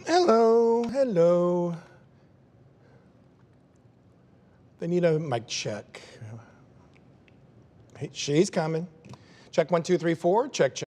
Hello, hello. They need a mic check. Hey, she's coming. Check 1, 2, 3, 4. Check, check.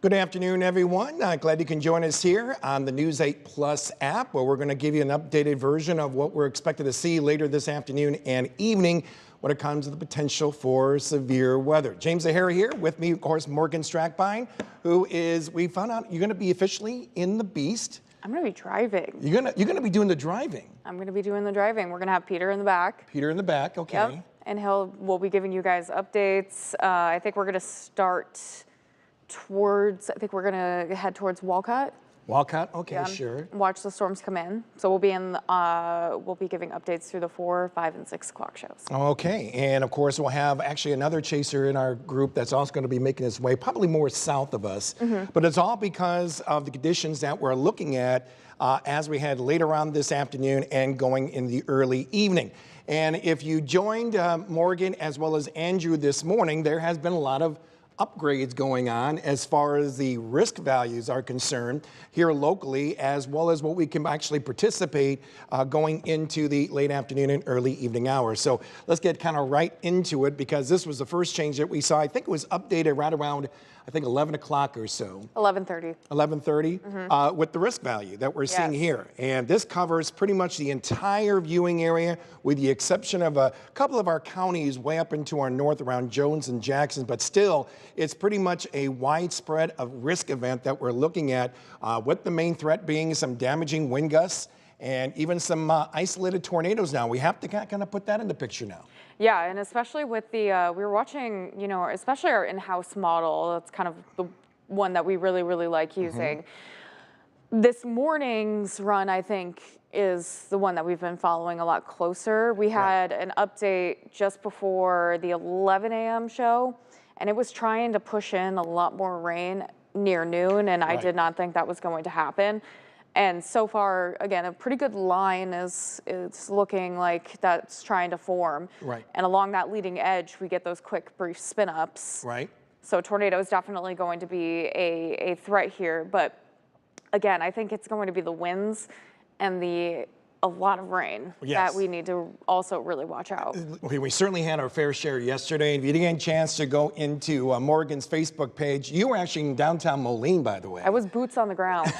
Good afternoon, everyone. Glad you can join us here on the News 8 Plus app, where we're going to give you an updated version of what we're expected to see later this afternoon and evening when it comes to the potential for severe weather. James Zahara here with me, of course, Morgan Strackbine, who is, we found out you're going to be officially in the Beast. I'm going to be driving. You're going to be doing the driving. I'm going to be doing the driving. We're going to have Peter in the back. Peter in the back, okay. Yep. And we'll be giving you guys updates. I think we're going to start towards, I think we're going to head towards Walcott. Walcott, okay, sure. Watch the storms come in. So we'll be giving updates through the 4, 5, and 6 o'clock shows. Okay, and of course we'll have actually another chaser in our group that's also going to be making its way probably more south of us. But it's all because of the conditions that we're looking at as we head later on this afternoon and going in the early evening. And if you joined Morgan as well as Andrew this morning, there has been a lot of upgrades going on as far as the risk values are concerned here locally, as well as what we can actually participate going into the late afternoon and early evening hours. So let's get kind of right into it, because this was the first change that we saw. I think it was updated right around, I think 11 o'clock or so. 11:30. 11:30 with the risk value that we're seeing here. And this covers pretty much the entire viewing area, with the exception of a couple of our counties way up into our north around Jones and Jackson. But still, it's pretty much a widespread of risk event that we're looking at, with the main threat being some damaging wind gusts and even some isolated tornadoes now. We have to kind of put that in the picture now. Yeah, and especially with the, we were watching, especially our in-house model. That's kind of the one that we really, really like using. This morning's run, I think, is the one that we've been following a lot closer. We had an update just before the 11 a.m. show, and it was trying to push in a lot more rain near noon, and I did not think that was going to happen. And so far, again, a pretty good line is looking like that's trying to form. Right. And along that leading edge, we get those quick, brief spin-ups. Right. So tornado is definitely going to be a threat here. But again, I think it's going to be the winds and a lot of rain that we need to also really watch out. We certainly had our fair share yesterday. If you didn't get a chance to go into Morgan's Facebook page, you were actually in downtown Moline, by the way. I was boots on the ground.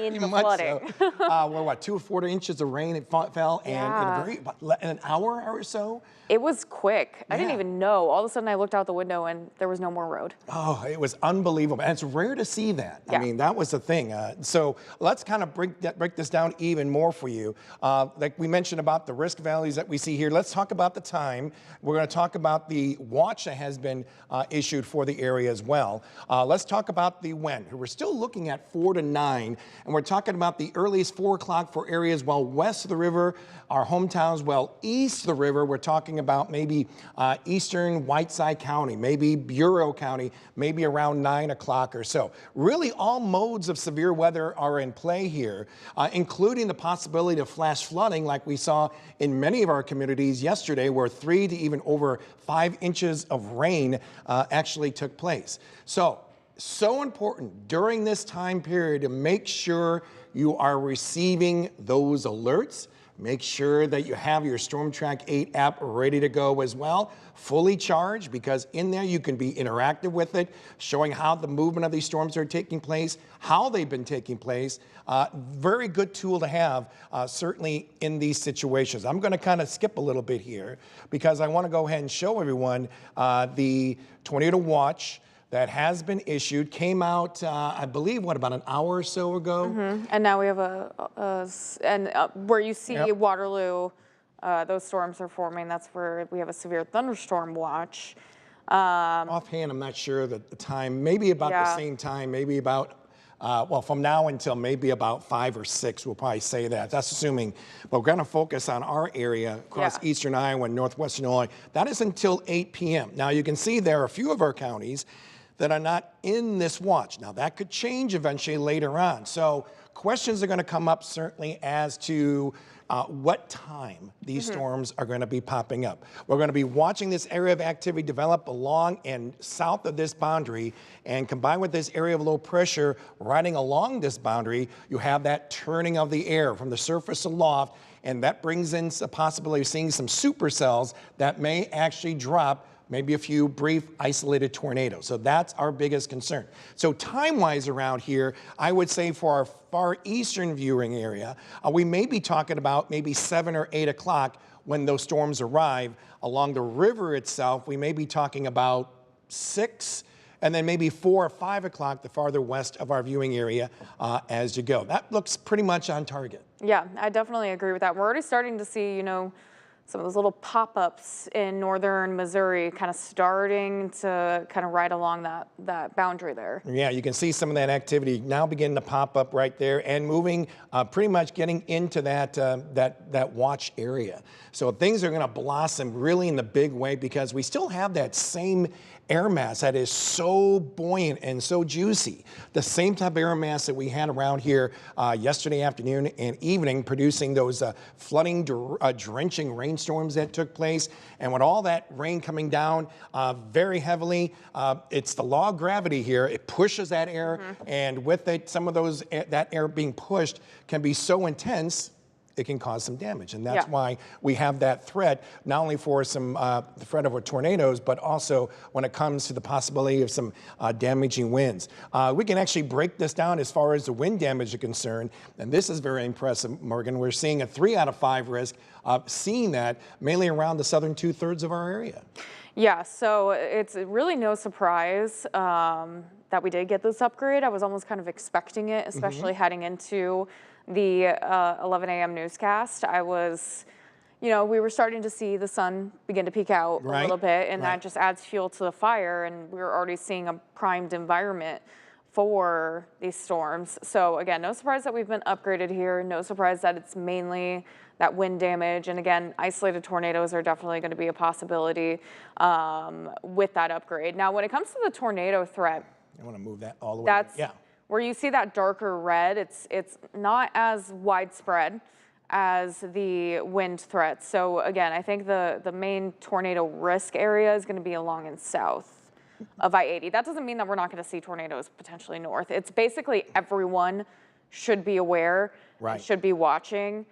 in the much flooding. so. We're what, 2 or 4 inches of rain it fell, and Yeah. in an hour or so. It was quick. I didn't Yeah. even know. All of a sudden, I looked out the window and there was no more road. Oh, it was unbelievable. And it's rare to see that. I Yeah. mean, that was the thing. So let's kind of break this down even more for you. Like we mentioned about the risk values that we see here. Let's talk about the time. We're going to talk about the watch that has been issued for the area as well. Let's talk about the when. We're still looking at 4 to 9, and we're talking about the earliest 4 o'clock for areas well west of the river, our hometowns well east of the river. We're talking about maybe eastern Whiteside County, maybe Bureau County, maybe around 9 o'clock or so. Really, all modes of severe weather are in play here, including the possibility of flash flooding like we saw in many of our communities yesterday, where 3 to even over 5 inches of rain actually took place. So important during this time period to make sure you are receiving those alerts. Make sure that you have your Storm Track 8 app ready to go as well, fully charged, because in there you can be interactive with it, showing how the movement of these storms are taking place, how they've been taking place. Very good tool to have, certainly in these situations. I'm going to kind of skip a little bit here because I want to go ahead and show everyone the Tornado Watch that has been issued, came out, I believe, about an hour or so ago. And now we have where you see Yep. Waterloo, those storms are forming. That's where we have a severe thunderstorm watch. Offhand, I'm not sure the time, maybe about the Yeah. same time, maybe about, from now until maybe about 5 or 6, we'll probably say that. That's assuming, but we're going to focus on our area across Yeah. eastern Iowa and northwestern Illinois. That is until 8 p.m. Now, you can see there are a few of our counties that are not in this watch. Now, that could change eventually later on. So questions are going to come up certainly as to what time these storms are going to be popping up. We're going to be watching this area of activity develop along and south of this boundary, and combined with this area of low pressure riding along this boundary, you have that turning of the air from the surface aloft, and that brings in a possibility of seeing some supercells that may actually drop maybe a few brief isolated tornadoes. So that's our biggest concern. So time-wise around here, I would say for our far eastern viewing area, we may be talking about maybe 7 or 8 o'clock when those storms arrive. Along the river itself, we may be talking about 6, and then maybe 4 or 5 o'clock the farther west of our viewing area as you go. That looks pretty much on target. Yeah, I definitely agree with that. We're already starting to see, some of those little pop-ups in northern Missouri kind of starting to kind of ride along that boundary there. Yeah, you can see some of that activity now beginning to pop up right there and moving, pretty much getting into that watch area. So things are going to blossom really in the big way because we still have that same air mass that is so buoyant and so juicy. The same type of air mass that we had around here yesterday afternoon and evening, producing those flooding, drenching rainstorms that took place. And with all that rain coming down very heavily, it's the law of gravity here. It pushes that air, and with it, some of that air being pushed can be so intense it can cause some damage. And that's why we have that threat, not only for some the threat of tornadoes, but also when it comes to the possibility of some damaging winds. We can actually break this down as far as the wind damage is concerned. And this is very impressive, Morgan. We're seeing a 3 out of 5 risk of seeing that mainly around the southern 2/3 of our area. Yeah, so it's really no surprise that we did get this upgrade. I was almost kind of expecting it, especially heading into the 11 a.m. newscast. I was, we were starting to see the sun begin to peek out a little bit, and that just adds fuel to the fire, and we were already seeing a primed environment for these storms. So again, no surprise that we've been upgraded here. No surprise that it's mainly that wind damage. And again, isolated tornadoes are definitely going to be a possibility with that upgrade. Now, when it comes to the tornado threat, I want to move that all the way. that's Yeah. where you see that darker red. It's not as widespread as the wind threat. So again, I think the main tornado risk area is going to be along and south of I-80. That doesn't mean that we're not going to see tornadoes potentially north. It's basically everyone should be aware, Right. should be watching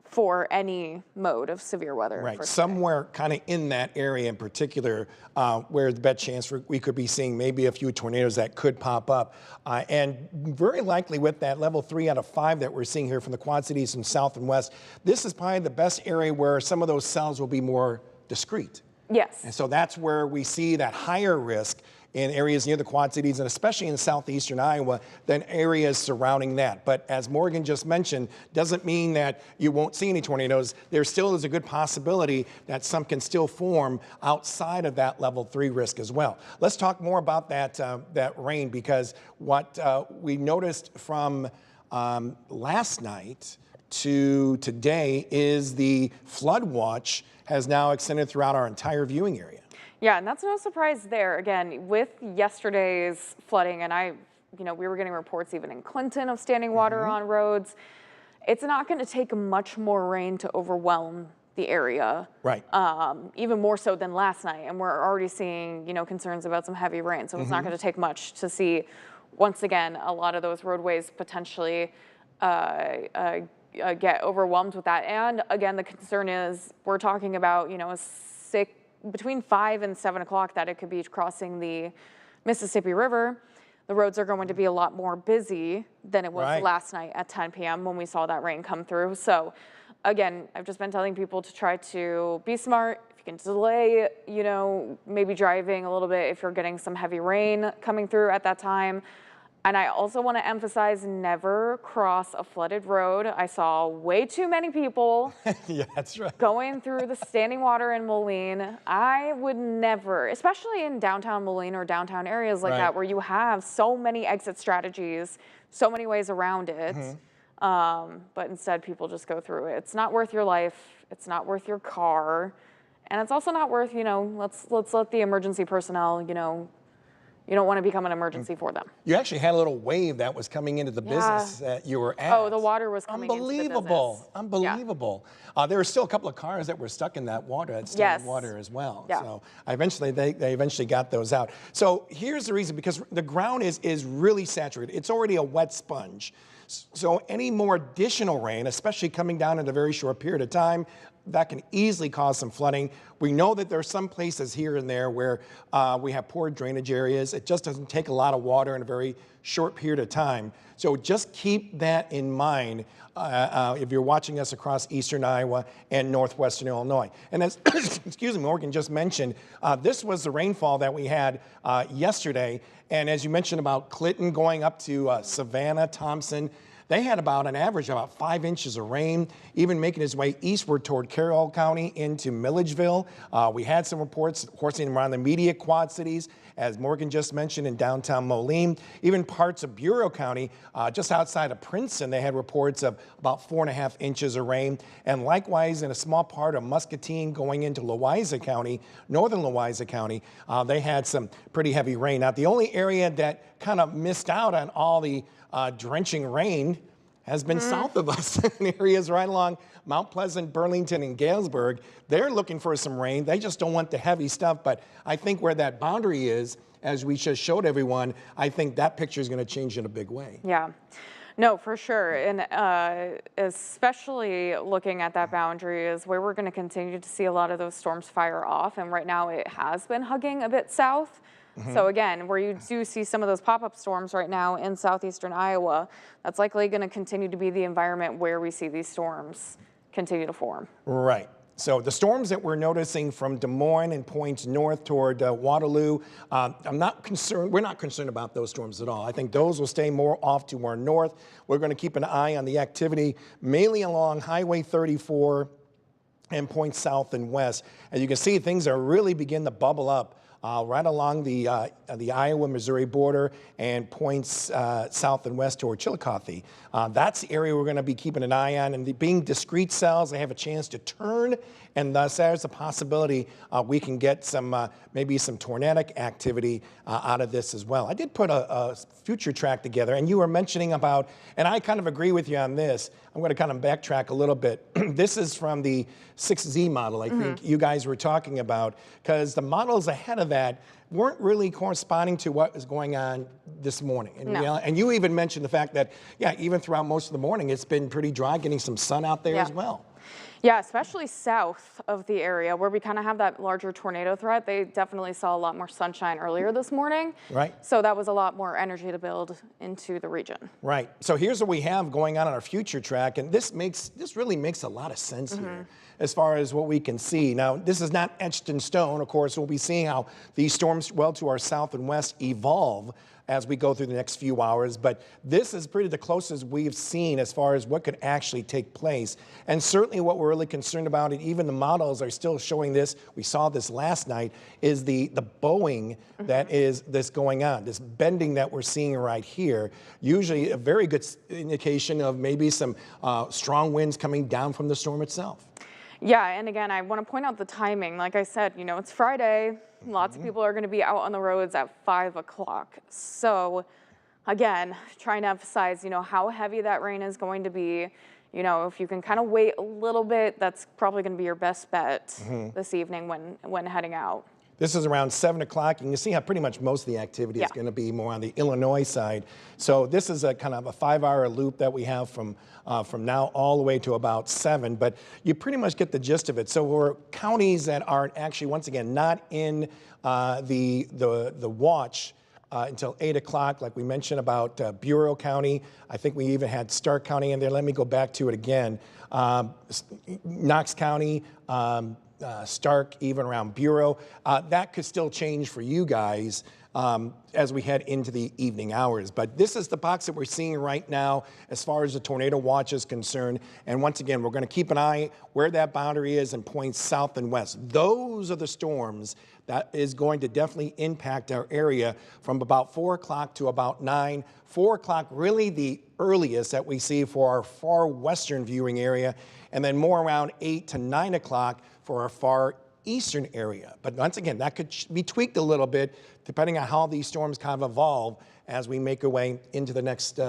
for any mode of severe weather. Right, for today. somewhere kind of in that area in particular where the best chance we could be seeing maybe a few tornadoes that could pop up. And very likely with that level 3 out of 5 that we're seeing here from the Quad Cities and South and West, this is probably the best area where some of those cells will be more discrete. Yes. And so that's where we see that higher risk in areas near the Quad Cities and especially in southeastern Iowa than areas surrounding that. But as Morgan just mentioned, doesn't mean that you won't see any tornadoes. There still is a good possibility that some can still form outside of that level 3 risk as well. Let's talk more about that rain, because what we noticed from last night to today is the flood watch has now extended throughout our entire viewing area. Yeah, and that's no surprise there. Again, with yesterday's flooding, and we were getting reports even in Clinton of standing water on roads. It's not going to take much more rain to overwhelm the area. Right. Even more so than last night. And we're already seeing, concerns about some heavy rain. So it's not going to take much to see, once again, a lot of those roadways potentially get overwhelmed with that. And again, the concern is we're talking about, between 5 and 7 o'clock that it could be crossing the Mississippi River. The roads are going to be a lot more busy than it was last night at 10 p.m. when we saw that rain come through. So again, I've just been telling people to try to be smart. If you can delay, maybe driving a little bit if you're getting some heavy rain coming through at that time. And I also want to emphasize, never cross a flooded road. I saw way too many people yeah, that's right. going through the standing water in Moline. I would never, especially in downtown Moline or downtown areas like that, where you have so many exit strategies, so many ways around it. But instead, people just go through it. It's not worth your life. It's not worth your car. And it's also not worth, let's let the emergency personnel, you don't want to become an emergency for them. You actually had a little wave that was coming into the business that you were at. Oh, the water was coming into the business. Unbelievable. There were still a couple of cars that were stuck in that water, that standing water as well. Yeah. So eventually they eventually got those out. So here's the reason, because the ground is really saturated. It's already a wet sponge. So any more additional rain, especially coming down in a very short period of time, that can easily cause some flooding. We know that there are some places here and there where we have poor drainage areas. It just doesn't take a lot of water in a very short period of time. So just keep that in mind if you're watching us across eastern Iowa and northwestern Illinois. And as excuse me, Morgan just mentioned, this was the rainfall that we had yesterday. And as you mentioned about Clinton going up to Savannah, Thompson, they had about an average of about 5 inches of rain, even making its way eastward toward Carroll County into Milledgeville. We had some reports coursing around the immediate Quad Cities, as Morgan just mentioned, in downtown Moline. Even parts of Bureau County, just outside of Princeton, they had reports of about 4.5 inches of rain. And likewise, in a small part of Muscatine going into Louisa County, northern Louisa County, they had some pretty heavy rain. Now, the only area that kind of missed out on all the drenching rain has been south of us in areas right along Mount Pleasant, Burlington, and Galesburg. They're looking for some rain. They just don't want the heavy stuff. But I think where that boundary is, as we just showed everyone, I think that picture is going to change in a big way. Yeah. No, for sure. And especially looking at that boundary is where we're going to continue to see a lot of those storms fire off. And right now it has been hugging a bit south. So again, where you do see some of those pop-up storms right now in southeastern Iowa, that's likely going to continue to be the environment where we see these storms continue to form. Right. So the storms that we're noticing from Des Moines and points north toward Waterloo, I'm not concerned. We're not concerned about those storms at all. I think those will stay more off to our north. We're going to keep an eye on the activity mainly along Highway 34 and points south and west. As you can see, things are really beginning to bubble up. Right along the Iowa-Missouri border and points south and west toward Chillicothe. That's the area we're going to be keeping an eye on. And being discrete cells, they have a chance to turn, and thus there's a possibility we can get some maybe some tornadic activity out of this as well. I did put a future track together, and you were mentioning about, and I kind of agree with you on this. I'm going to kind of backtrack a little bit. This is from the 6Z model I think you guys were talking about, because the models ahead of that weren't really corresponding to what was going on this morning. And, and you even mentioned the fact that, even throughout most of the morning, it's been pretty dry, getting some sun out there as well. Yeah, especially south of the area where we kind of have that larger tornado threat. They definitely saw a lot more sunshine earlier this morning. Right. So that was a lot more energy to build into the region. Right. So here's what we have going on our future track, and this really makes a lot of sense here as far as what we can see. Now, this is not etched in stone. Of course, we'll be seeing how these storms well to our south and west evolve as we go through the next few hours, but this is pretty the closest we've seen as far as what could actually take place. And certainly what we're really concerned about, and even the models are still showing this, we saw this last night, is the bowing that is this going on, this bending that we're seeing right here. Usually a very good indication of maybe some strong winds coming down from the storm itself. Yeah, and again, I want to point out the timing. Like I said, you know, it's Friday. Lots of people are going to be out on the roads at 5 o'clock. So again, trying to emphasize, you know, how heavy that rain is going to be. You know, if you can kind of wait a little bit, that's probably going to be your best bet this evening when heading out. This is around 7 o'clock. You can see how pretty much most of the activity is going to be more on the Illinois side. So this is a kind of a 5-hour loop that we have from now all the way to about 7. But you pretty much get the gist of it. So we're counties that are actually, once again, not in the watch until 8 o'clock, like we mentioned about Bureau County. I think we even had Stark County in there. Let me go back to it again. Knox County. Stark, even around Bureau. That could still change for you guys as we head into the evening hours. But this is the box that we're seeing right now as far as the tornado watch is concerned. And once again, we're going to keep an eye where that boundary is and points south and west. Those are the storms that is going to definitely impact our area from about 4 o'clock to about 9. 4 o'clock, really the earliest that we see for our far western viewing area, and then more around 8 to 9 o'clock for our far eastern area. But once again, that could be tweaked a little bit depending on how these storms kind of evolve as we make our way into the next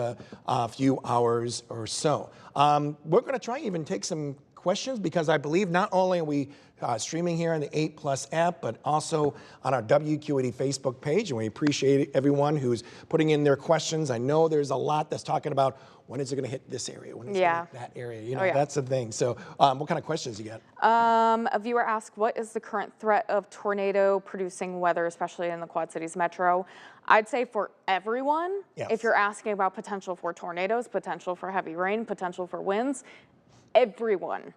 few hours or so. We're going to try even take some questions because I believe not only are we streaming here on the 8 Plus app, but also on our WQAD Facebook page, and we appreciate everyone who's putting in their questions. I know there's a lot that's talking about when is it going to hit this area, when is it going to hit that area. You know, that's the thing. So what kind of questions you got? A viewer asked, what is the current threat of tornado-producing weather, especially in the Quad Cities metro? I'd say for everyone, if you're asking about potential for tornadoes, potential for heavy rain, potential for winds, everyone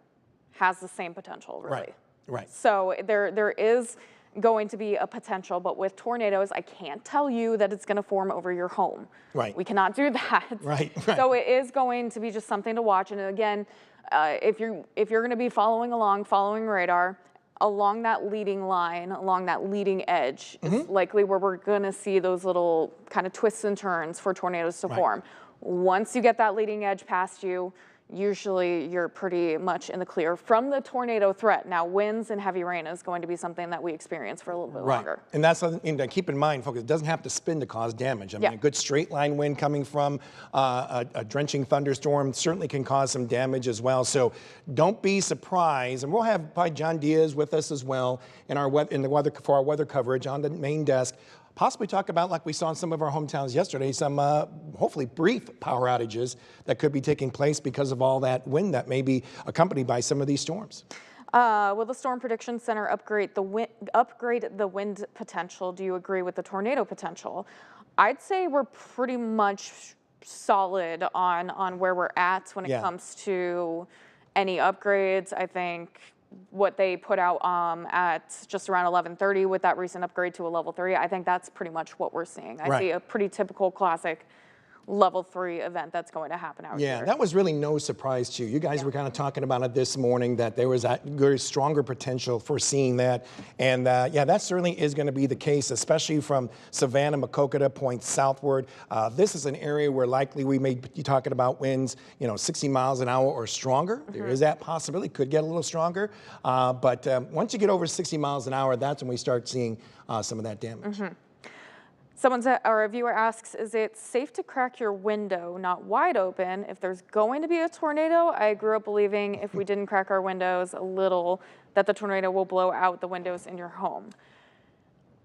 has the same potential, really. Right. So there is going to be a potential, but with tornadoes, I can't tell you that it's going to form over your home. Right. We cannot do that. Right. So it is going to be just something to watch. And again, if you're going to be following radar, along that leading line, along that leading edge, is likely where we're going to see those little kind of twists and turns for tornadoes to form. Once you get that leading edge past you, usually you're pretty much in the clear from the tornado threat. Now, winds and heavy rain is going to be something that we experience for a little bit longer. And that's something to keep in mind, folks. It doesn't have to spin to cause damage. I mean, a good straight line wind coming from a drenching thunderstorm certainly can cause some damage as well. So don't be surprised. And we'll have probably John Diaz with us as well for our weather coverage on the main desk. Possibly talk about, like we saw in some of our hometowns yesterday, some hopefully brief power outages that could be taking place because of all that wind that may be accompanied by some of these storms. Will the Storm Prediction Center upgrade the wind potential? Do you agree with the tornado potential? I'd say we're pretty much solid on where we're at when it comes to any upgrades. I think what they put out at just around 11:30 with that recent upgrade to a level 3, I think that's pretty much what we're seeing. I see a pretty typical classic level 3 event that's going to happen out here. Yeah, that was really no surprise to you. You guys were kind of talking about it this morning, that there was that very stronger potential for seeing that. And yeah, that certainly is going to be the case, especially from Savannah, Maquoketa points southward. This is an area where likely we may be talking about winds, 60 miles an hour or stronger. There is that possibility. Could get a little stronger. But once you get over 60 miles an hour, that's when we start seeing some of that damage. A viewer asks, is it safe to crack your window, not wide open, if there's going to be a tornado? I grew up believing if we didn't crack our windows a little, that the tornado will blow out the windows in your home.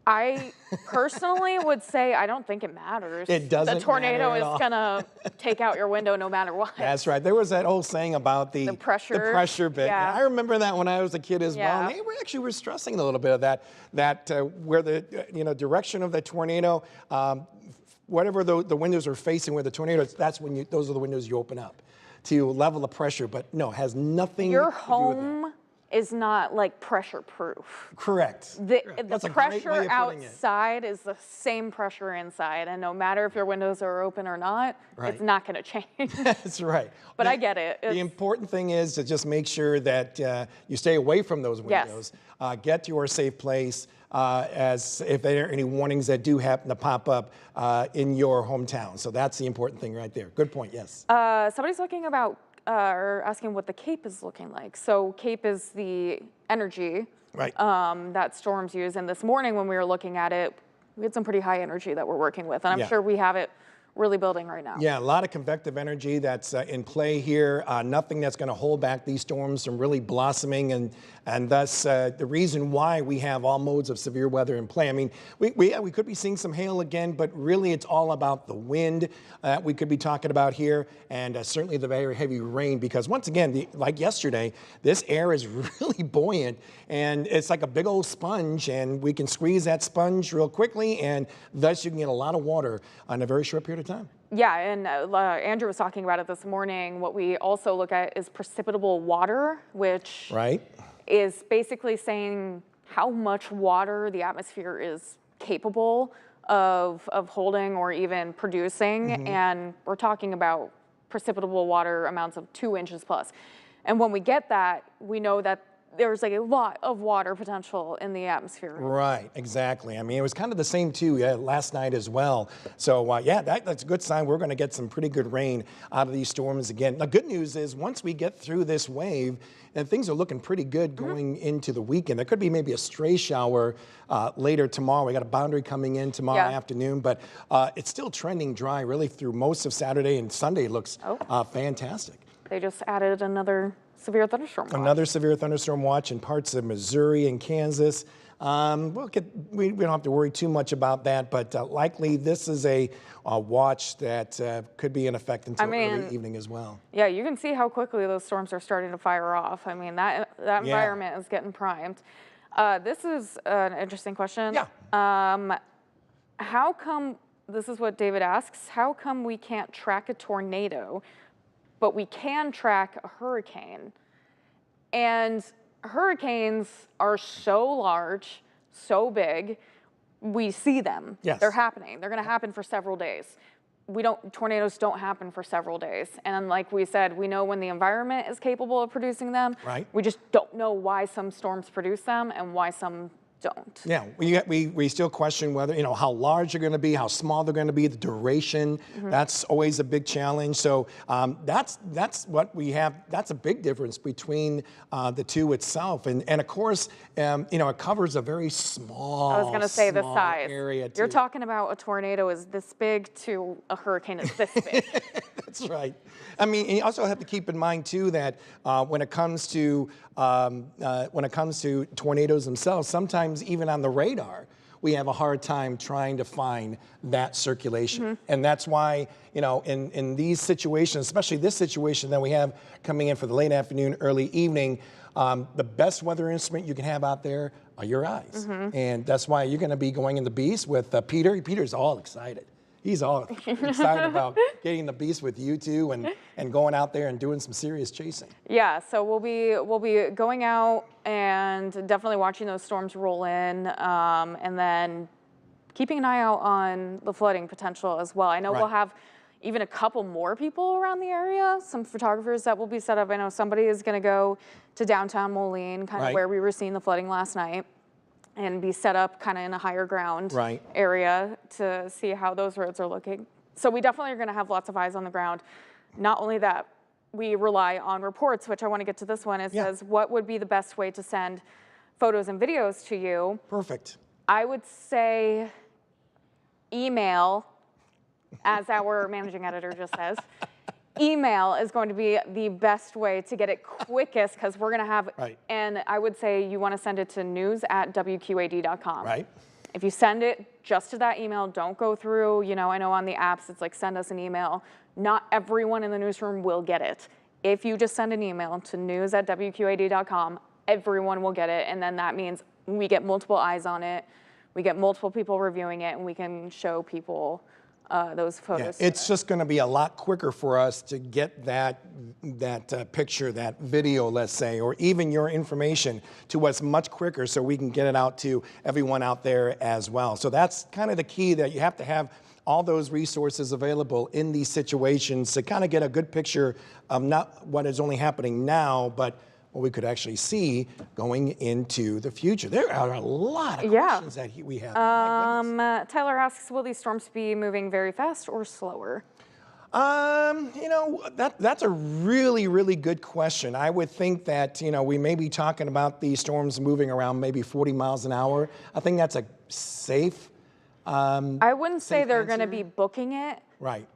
I personally would say I don't think it matters. It doesn't The tornado matter at is all. gonna take out your window no matter what. That's right. There was that old saying about the pressure bit. Yeah. And I remember that when I was a kid as well. Yeah. And they were stressing a little bit of that where the direction of the tornado, whatever the windows are facing where the tornado is, that's when those are the windows you open up to level the pressure. But no, it has nothing Your to do with that. home is not like pressure proof. Correct. The That's a great way pressure of putting it. outside is the same pressure inside, and no matter if your windows are open or not, Right. it's not going to change. That's right. But I get it. The important thing is to just make sure that you stay away from those Yes. windows. Get to a safe place as if there are any warnings that do happen to pop up in your hometown. So that's the important thing right there. Good point, yes. Somebody's looking about or asking what the CAPE is looking like. So CAPE is the energy Right. that storms use. And this morning when we were looking at it, we had some pretty high energy that we're working with. And I'm Yeah. sure we have it really building right now. Yeah, a lot of convective energy that's in play here. Nothing that's going to hold back these storms from really blossoming, and thus the reason why we have all modes of severe weather in play. I mean, we could be seeing some hail again, but really it's all about the wind we could be talking about here, and certainly the very heavy rain. Because once again, like yesterday, this air is really buoyant, and it's like a big old sponge, and we can squeeze that sponge real quickly, and thus you can get a lot of water in a very short period of time. Yeah, and Andrew was talking about it this morning. What we also look at is precipitable water, which Right. is basically saying how much water the atmosphere is capable of holding or even producing. And we're talking about precipitable water amounts of 2 inches plus. And when we get that, we know that there's like a lot of water potential in the atmosphere. Right, exactly. I mean, it was kind of the same too last night as well. So yeah, that's a good sign. We're going to get some pretty good rain out of these storms again. The good news is once we get through this wave, and things are looking pretty good going into the weekend. There could be maybe a stray shower later tomorrow. We got a boundary coming in tomorrow afternoon, but it's still trending dry really through most of Saturday, and Sunday looks fantastic. They just added another severe thunderstorm watch. Another severe thunderstorm watch in parts of Missouri and Kansas. We don't have to worry too much about that, but likely this is a watch that could be in effect until early evening as well. Yeah, you can see how quickly those storms are starting to fire off. I mean, that environment is getting primed. This is an interesting question. Yeah. How come, this is what David asks, how come we can't track a tornado, but we can track a hurricane? And hurricanes are so large, so big, we see them. Yes. They're happening. They're going to happen for several days. Tornadoes don't happen for several days. And like we said, we know when the environment is capable of producing them. Right. We just don't know why some storms produce them and why some don't. Yeah, we still question whether, how large they're going to be, how small they're going to be, the duration. That's always a big challenge. So that's what we have. That's a big difference between the two itself. And of course, it covers a very small, I was going to say the size. Area You're too. talking about a tornado is this big to a hurricane is this big. That's right. I mean, and you also have to keep in mind too that when it comes to tornadoes themselves, sometimes even on the radar, we have a hard time trying to find that circulation. And that's why, in these situations, especially this situation that we have coming in for the late afternoon, early evening, the best weather instrument you can have out there are your eyes. And that's why you're going to be going in the beast with Peter. Peter's all excited. He's all excited about getting the beast with you two and going out there and doing some serious chasing. Yeah, so we'll be going out and definitely watching those storms roll in, and then keeping an eye out on the flooding potential as well. I know we'll have even a couple more people around the area, some photographers that will be set up. I know somebody is going to go to downtown Moline, kind of where we were seeing the flooding last night, and be set up kind of in a higher ground area to see how those roads are looking. So we definitely are going to have lots of eyes on the ground. Not only that, we rely on reports, which I want to get to this one. It says, what would be the best way to send photos and videos to you? Perfect. I would say email, as our managing editor just says. Email is going to be the best way to get it quickest, because we're going to have, and I would say you want to send it to news@wqad.com. Right. If you send it just to that email, don't go through, you know, I know on the apps it's like send us an email. Not everyone in the newsroom will get it. If you just send an email to news@wqad.com, everyone will get it, and then that means we get multiple eyes on it, we get multiple people reviewing it, and we can show people those photos. Yeah, it's just going to be a lot quicker for us to get that picture, that video, let's say, or even your information to us much quicker so we can get it out to everyone out there as well. So that's kind of the key, that you have to have all those resources available in these situations to kind of get a good picture of not what is only happening now, but what we could actually see going into the future. There are a lot of questions that we have. Tyler asks, will these storms be moving very fast or slower? You know, that's a really, really good question. I would think that, you know, we may be talking about these storms moving around maybe 40 miles an hour. I think that's a safe I wouldn't say they're going to answer. be booking it. Right.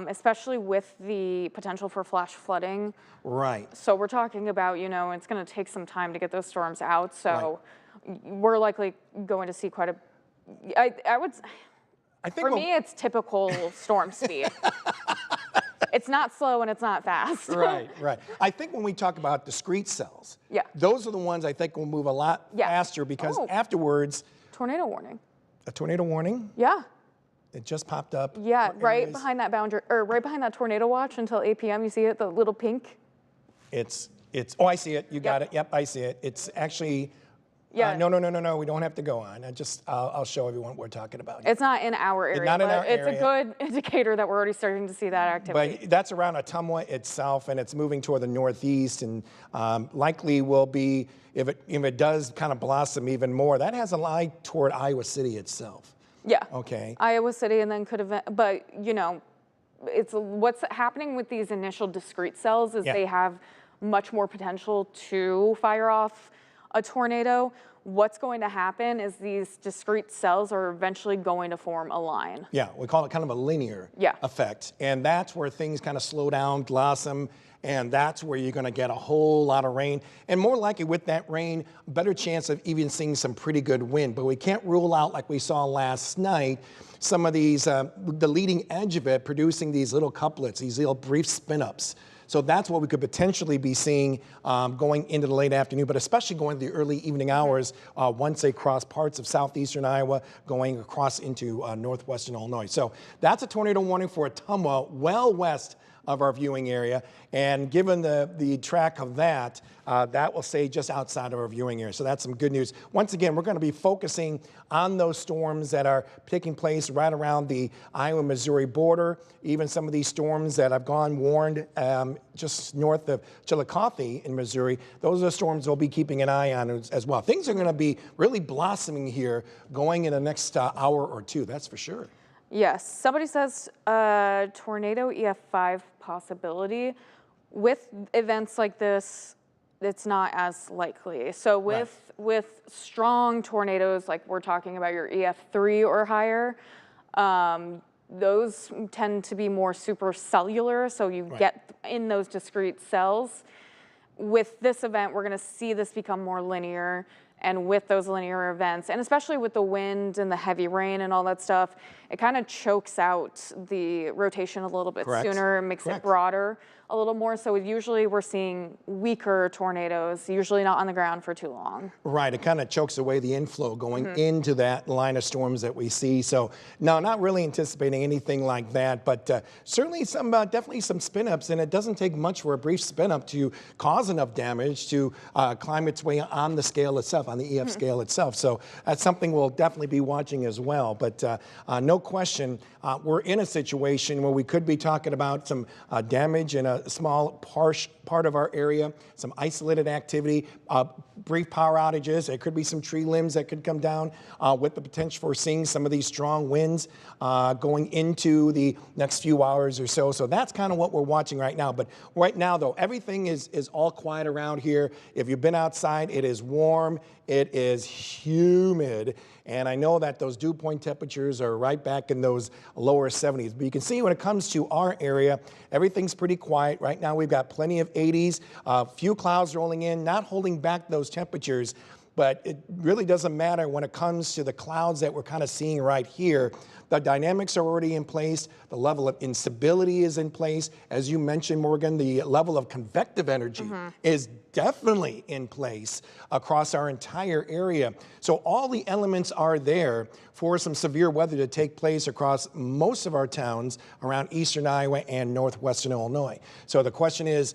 Especially with the potential for flash flooding. Right. So we're talking about, you know, it's going to take some time to get those storms out. So we're likely going to see quite a, I think for me, it's typical storm speed. It's not slow and it's not fast. Right. I think when we talk about discrete cells, those are the ones I think will move a lot faster, because afterwards. Tornado warning. A tornado warning? Yeah. It just popped up. Yeah, right behind that boundary, or right behind that tornado watch until 8 p.m. You see it, the little pink? It's, oh, I see it. You got it. Yep, I see it. It's actually, no. We don't have to go on. I'll show everyone what we're talking about. It's not in our area, it's a good indicator that we're already starting to see that activity. But that's around Ottumwa itself, and it's moving toward the northeast, and likely will be, if it does kind of blossom even more, that has a lie toward Iowa City itself. Yeah. Okay. Iowa City, and then could have, but you know, it's what's happening with these initial discrete cells is they have much more potential to fire off a tornado. What's going to happen is these discrete cells are eventually going to form a line. Yeah, we call it kind of a linear effect. And that's where things kind of slow down, blossom, and that's where you're going to get a whole lot of rain. And more likely with that rain, better chance of even seeing some pretty good wind. But we can't rule out, like we saw last night, some of these, the leading edge of it producing these little couplets, these little brief spin-ups. So that's what we could potentially be seeing going into the late afternoon, but especially going to the early evening hours once they cross parts of southeastern Iowa, going across into northwestern Illinois. So that's a tornado warning for Ottumwa, well west of our viewing area. And given the track of that, that will stay just outside of our viewing area. So that's some good news. Once again, we're going to be focusing on those storms that are taking place right around the Iowa-Missouri border, even some of these storms that have gone warned just north of Chillicothe in Missouri. Those are the storms we'll be keeping an eye on as well. Things are going to be really blossoming here going in the next hour or two, that's for sure. Yes, somebody says tornado EF5 possibility. With events like this, it's not as likely. So with strong tornadoes, like we're talking about your EF3 or higher, those tend to be more supercellular, so you get in those discrete cells. With this event, we're gonna see this become more linear. And with those linear events, and especially with the wind and the heavy rain and all that stuff, it kind of chokes out the rotation a little bit sooner, makes it broader a little more. So usually we're seeing weaker tornadoes, usually not on the ground for too long. Right, it kind of chokes away the inflow going into that line of storms that we see. So no, not really anticipating anything like that, but certainly some, definitely some spin-ups, and it doesn't take much for a brief spin-up to cause enough damage to climb its way on the scale itself, on the EF scale itself. So that's something we'll definitely be watching as well. But no question, we're in a situation where we could be talking about some damage in a small part of our area, some isolated activity, brief power outages. There could be some tree limbs that could come down with the potential for seeing some of these strong winds going into the next few hours or so. So that's kind of what we're watching right now. But right now, though, everything is all quiet around here. If you've been outside, it is warm, it is humid, and I know that those dew point temperatures are right back in those lower 70s. But you can see when it comes to our area, everything's pretty quiet. Right now we've got plenty of 80s, few clouds rolling in, not holding back those temperatures. but it really doesn't matter when it comes to the clouds that we're kind of seeing right here. The dynamics are already in place. The level of instability is in place. As you mentioned, Morgan, the level of convective energy is definitely in place across our entire area. So all the elements are there for some severe weather to take place across most of our towns around eastern Iowa and northwestern Illinois. So the question is,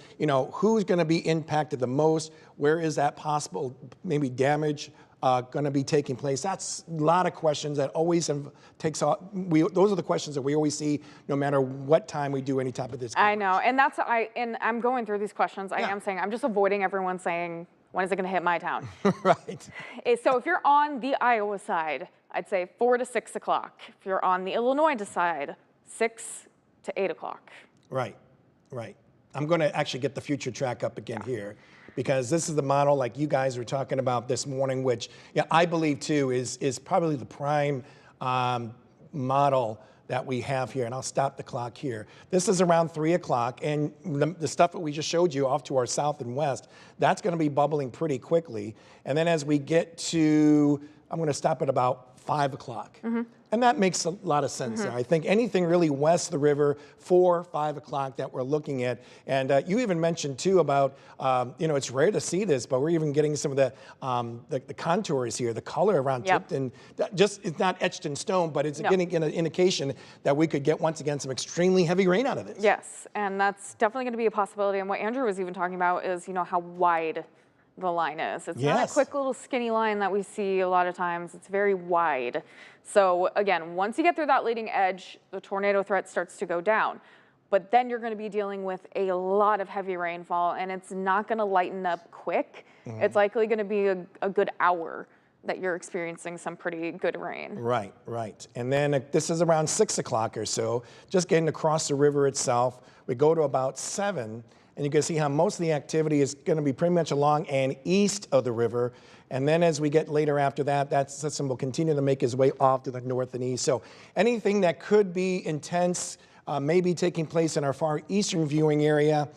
who's going to be impacted the most? Where is that possible maybe damage going to be taking place? That's a lot of questions that always those are the questions that we always see no matter what time we do any type of this coverage. I know, and I'm going through these questions. I am saying, I'm just avoiding everyone saying, when is it going to hit my town? Right. So if you're on the Iowa side, I'd say 4 to 6 o'clock. If you're on the Illinois side, 6 to 8 o'clock. Right, right. I'm going to actually get the future track up again here, because this is the model like you guys were talking about this morning, which I believe too is probably the prime model that we have here. And I'll stop the clock here. This is around 3 o'clock, and the stuff that we just showed you off to our south and west, that's going to be bubbling pretty quickly. And then as we get to, I'm going to stop at about 5 o'clock. And that makes a lot of sense there. I think anything really west of the river, 4, 5 o'clock that we're looking at. And you even mentioned too about, it's rare to see this, but we're even getting some of the contours here, the color around Tipton. It's not etched in stone, but it's getting an indication that we could get, once again, some extremely heavy rain out of this. Yes, and that's definitely going to be a possibility. And what Andrew was even talking about is, how wide the line is. It's not a quick little skinny line that we see a lot of times. It's very wide. So again, once you get through that leading edge, the tornado threat starts to go down. But then you're going to be dealing with a lot of heavy rainfall, and it's not going to lighten up quick. It's likely going to be a good hour that you're experiencing some pretty good rain. Right, right. And then this is around 6 o'clock or so, just getting across the river itself. We go to about 7. And you can see how most of the activity is going to be pretty much along and east of the river. And then as we get later after that, that system will continue to make its way off to the north and east. So anything that could be intense may be taking place in our far eastern viewing area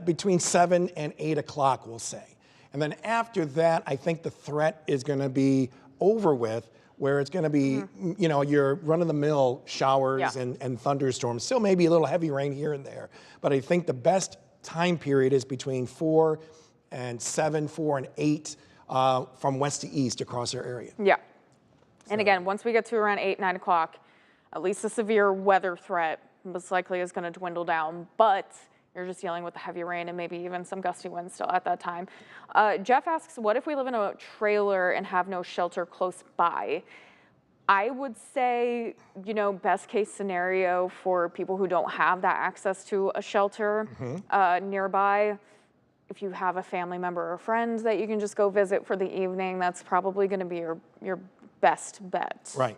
between 7 and 8 o'clock, we'll say. And then after that, I think the threat is going to be over with, where it's going to be, your run-of-the-mill showers and thunderstorms. Still maybe a little heavy rain here and there. But I think the best time period is between 4 and 7, 4 and 8 from west to east across our area. Yeah. And again, once we get to around 8, 9 o'clock, at least the severe weather threat most likely is going to dwindle down. But you're just dealing with the heavy rain and maybe even some gusty winds still at that time. Jeff asks, what if we live in a trailer and have no shelter close by? I would say, best case scenario for people who don't have that access to a shelter nearby, if you have a family member or friend that you can just go visit for the evening, that's probably going to be your best bet. Right.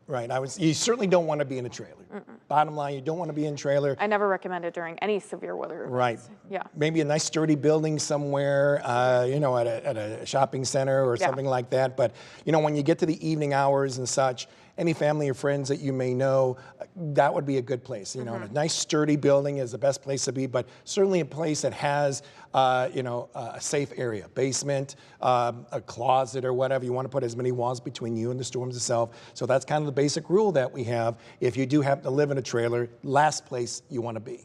Right. You certainly don't want to be in a trailer. Bottom line, you don't want to be in a trailer. I never recommend it during any severe weather. Right. Yeah. Maybe a nice sturdy building somewhere, at a shopping center or something like that. But, when you get to the evening hours and such, any family or friends that you may know, that would be a good place. A nice sturdy building is the best place to be, but certainly a place that has, a safe area, basement, a closet or whatever. You want to put as many walls between you and the storms itself. So that's kind of the basic rule that we have. If you do happen to live in a trailer, last place you want to be.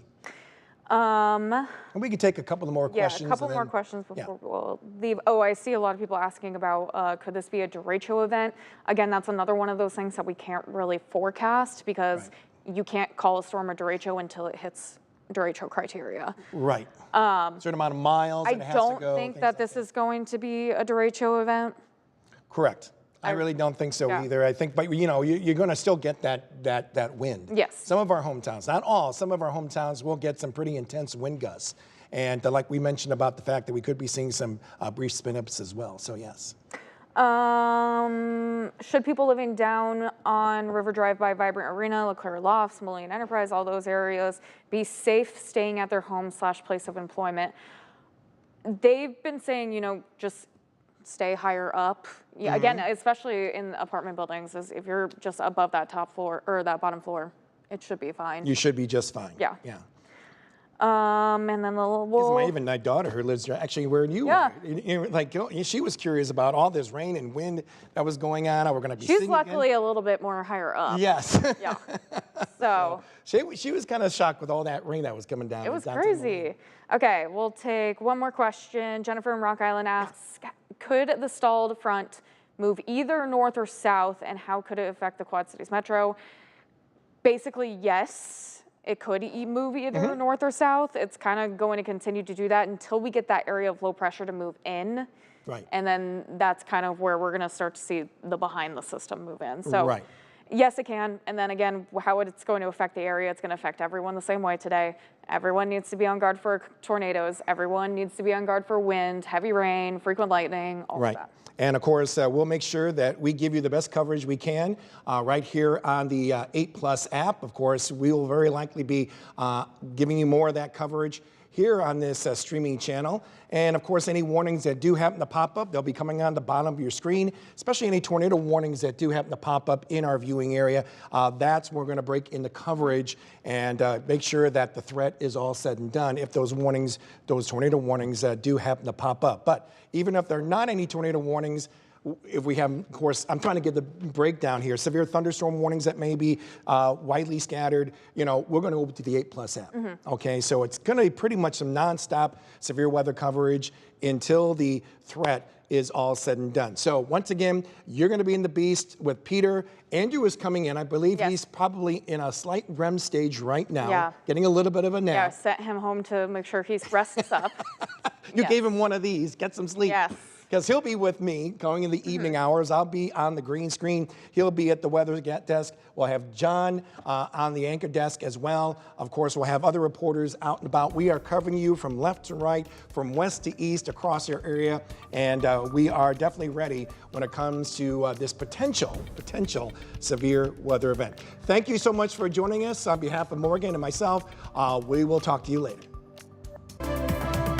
And we can take a couple of more questions. Yeah, a couple more questions before we'll leave. Oh, I see a lot of people asking about, could this be a derecho event? Again, that's another one of those things that we can't really forecast because you can't call a storm a derecho until it hits derecho criteria. Right. Certain amount of miles I it has to go. don't think that this is going to be a derecho event. Correct. I really don't think so either. I think, but you're going to still get that wind. Yes. Some of our hometowns, not all, some of our hometowns will get some pretty intense wind gusts. And like we mentioned about the fact that we could be seeing some brief spin-ups as well. So yes. Should people living down on River Drive by Vibrant Arena, LeClaire Lofts, Mullion Enterprise, all those areas, be safe staying at their home / place of employment? They've been saying, just stay higher up. Yeah, again, especially in apartment buildings, if you're just above that top floor or that bottom floor, it should be fine. You should be just fine. Yeah. Yeah. And then Even my daughter who lives there, actually where you Yeah. are, like she was curious about all this rain and wind that was going on. We're going to be she's seeing luckily again. a little bit more higher up. Yes. Yeah. So She was kind of shocked with all that rain that was coming down. it was downtown Milwaukee. crazy. Okay, we'll take one more question. Jennifer in Rock Island asks, could the stalled front move either north or south, and how could it affect the Quad Cities Metro? Basically, yes, it could move either north or south. It's kind of going to continue to do that until we get that area of low pressure to move in. Right. And then that's kind of where we're going to start to see the behind the system move in. So Right. yes, it can. And then again, how it's going to affect the area, it's going to affect everyone the same way today. Everyone needs to be on guard for tornadoes. Everyone needs to be on guard for wind, heavy rain, frequent lightning, all Right. of that. And of course, we'll make sure that we give you the best coverage we can right here on the 8+ app. Of course, we will very likely be giving you more of that coverage here on this streaming channel. And of course, any warnings that do happen to pop up, they'll be coming on the bottom of your screen, especially any tornado warnings that do happen to pop up in our viewing area. That's where we're going to break into coverage and make sure that the threat is all said and done if those warnings, those tornado warnings do happen to pop up. But even if there are not any tornado warnings, if we have, of course, I'm trying to give the breakdown here. Severe thunderstorm warnings that may be widely scattered. You know, we're going to go to the 8+ app. Okay, so it's going to be pretty much some nonstop severe weather coverage until the threat is all said and done. So once again, you're going to be in the beast with Peter. Andrew is coming in. I believe Yes. he's probably in a slight REM stage right now, Yeah. getting a little bit of a Yeah, nap. sent him home to make sure he rests up. You Yes. gave him one of these. Get some sleep. Yes. Because he'll be with me going in the evening hours. I'll be on the green screen. He'll be at the weather desk. We'll have John on the anchor desk as well. Of course, we'll have other reporters out and about. We are covering you from left to right, from west to east across your area. And we are definitely ready when it comes to this potential severe weather event. Thank you so much for joining us. On behalf of Morgan and myself, we will talk to you later.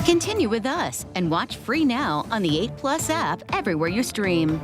Continue with us and watch free now on the 8+ app everywhere you stream.